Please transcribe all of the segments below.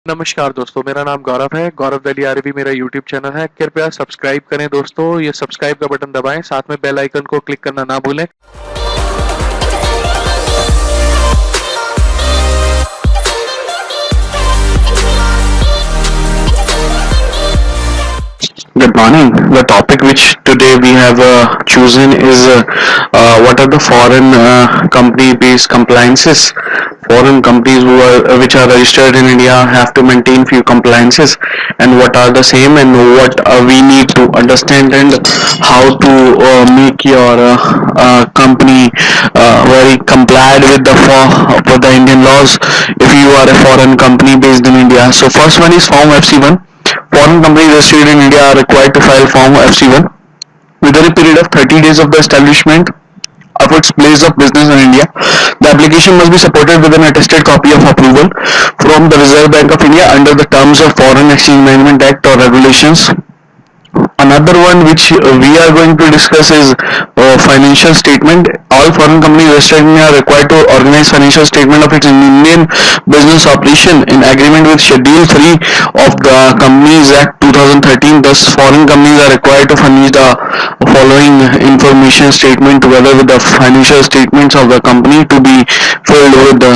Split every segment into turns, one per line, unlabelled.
नमस्कार दोस्तों, मेरा नाम गौरव है। गौरव वैली आरबी मेरा यूट्यूब चैनल है। कृपया सब्सक्राइब करें दोस्तों, ये सब्सक्राइब का बटन दबाएं, साथ में बेल आइकन को क्लिक करना ना भूलें।
Good morning. The topic which today we have chosen is what are the foreign company-based compliances. Foreign companies which are registered in India have to maintain few compliances, and what are the same, and what we need to understand, and how to make your company very complied with the Indian laws if you are a foreign company based in India. So first one is Form FC1. Foreign companies registered in India are required to file Form FC1 within a period of 30 days of the establishment of its place of business in India. The application must be supported with an attested copy of approval from the Reserve Bank of India under the terms of Foreign Exchange Management Act or regulations. Another one which we are going to discuss is financial statement. All foreign companies registered in India are required to organize financial statement of its Indian business operation in agreement with Schedule 3 of the Companies Act 2013. Thus, foreign companies are required to furnish the following information statement together with the financial statements of the company to be filed with the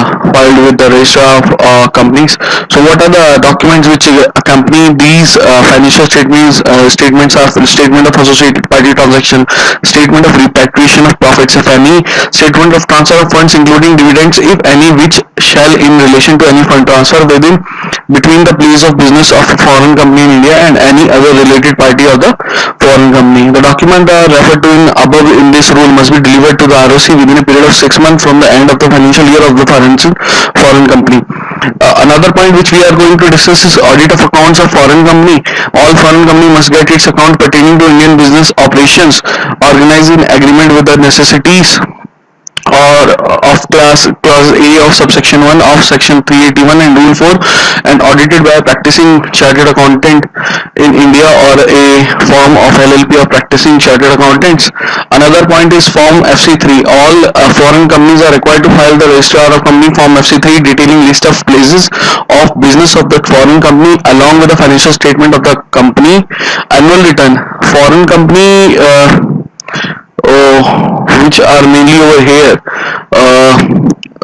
registrar of companies. So, what are the documents which accompany these financial statements are statement of associated party transaction, statement of repatriation of profits if any, statement of transfer of funds including dividends if any, which shall in relation to any fund transfer between the place of business of a foreign company in India and any other related party of the foreign company. The document referred to in above in this rule must be delivered to the ROC within a period of 6 months from the end of the financial year of the foreign company. Another point which we are going to discuss is audit of accounts of foreign company. All foreign company must get its account pertaining to Indian business operations organized in agreement with the necessities or of class A of subsection 1 of section 381 and rule 4 and audited by a practicing chartered accountant in India or a firm of LLP of practicing chartered accountants. Another point is Form FC3. All foreign companies are required to file the registrar of company Form FC3 detailing list of places of business of the foreign company along with the financial statement of the company, annual return. Foreign company which are mainly over here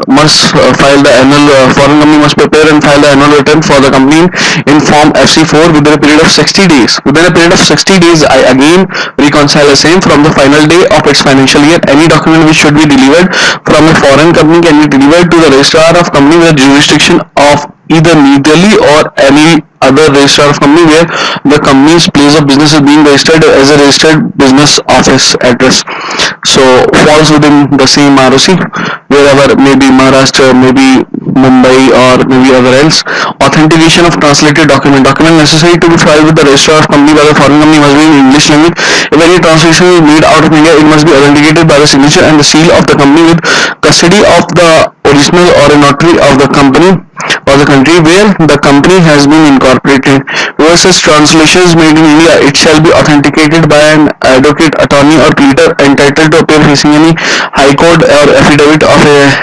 must file the annual foreign company must prepare and file the annual return for the company in Form FC4 within a period of 60 days. Within a period of 60 days, I again reconcile the same from the final day of its financial year. Any document which should be delivered from a foreign company can be delivered to the registrar of company with jurisdiction of either legally or any other registrar of company where the company's place of business is being registered as a registered business office address. So falls within the same ROC wherever, maybe Maharashtra, maybe Mumbai, or maybe other else. Authentication of translated document. Document necessary to be filed with the registrar of company by the foreign company must be in English language. If any translation is made out of India, it must be authenticated by the signature and the seal of the company with custody of the original or a notary of the company or the country where the company has been incorporated. Where such translation is made in India, it shall be authenticated by an advocate, attorney or pleader entitled to appear facing any high court or affidavit of a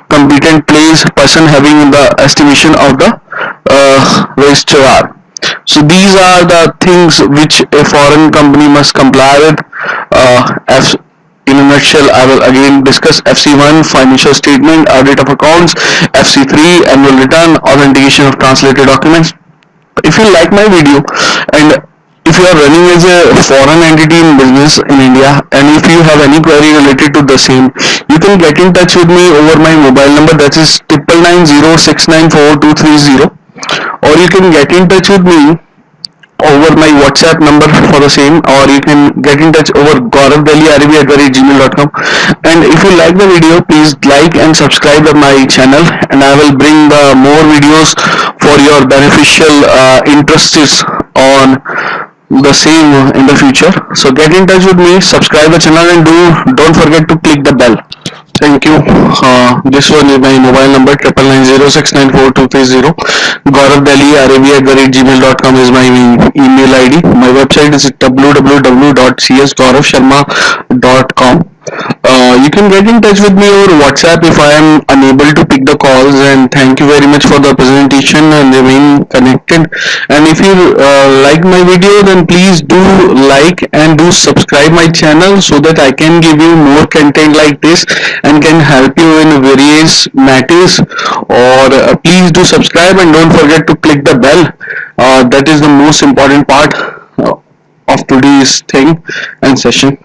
competent place person having the estimation of the registrar. So these are the things which a foreign company must comply with. In a nutshell, I will again discuss FC1 financial statement, audit of accounts, FC3 annual return, authentication of translated documents. If you like my video and if you are running as a foreign entity in business in India and if you have any query related to the same, you can get in touch with me over my mobile number, that is 9990694230, or you can get in touch with me over my WhatsApp number for the same, or you can get in touch over gauravdelhiarb@gmail.com. And if you like the video, please like and subscribe to my channel, and I will bring the more videos for your beneficial interests on the same in the future. So get in touch with me, subscribe the channel, and don't forget to click the bell. Thank you. This one is my mobile number 9990694230. Gaurav Delhi RAB@gmail.com is my email ID. My website is www.csgauravsharma.com. You can get in touch with me over WhatsApp if I am unable to pick the calls. And thank you very much for the presentation and remain connected. And if you like my video, then please do like and do subscribe my channel so that I can give you more content like this and can help you in various matters. Or please do subscribe and don't forget to click the bell. That is the most important part of today's thing and session.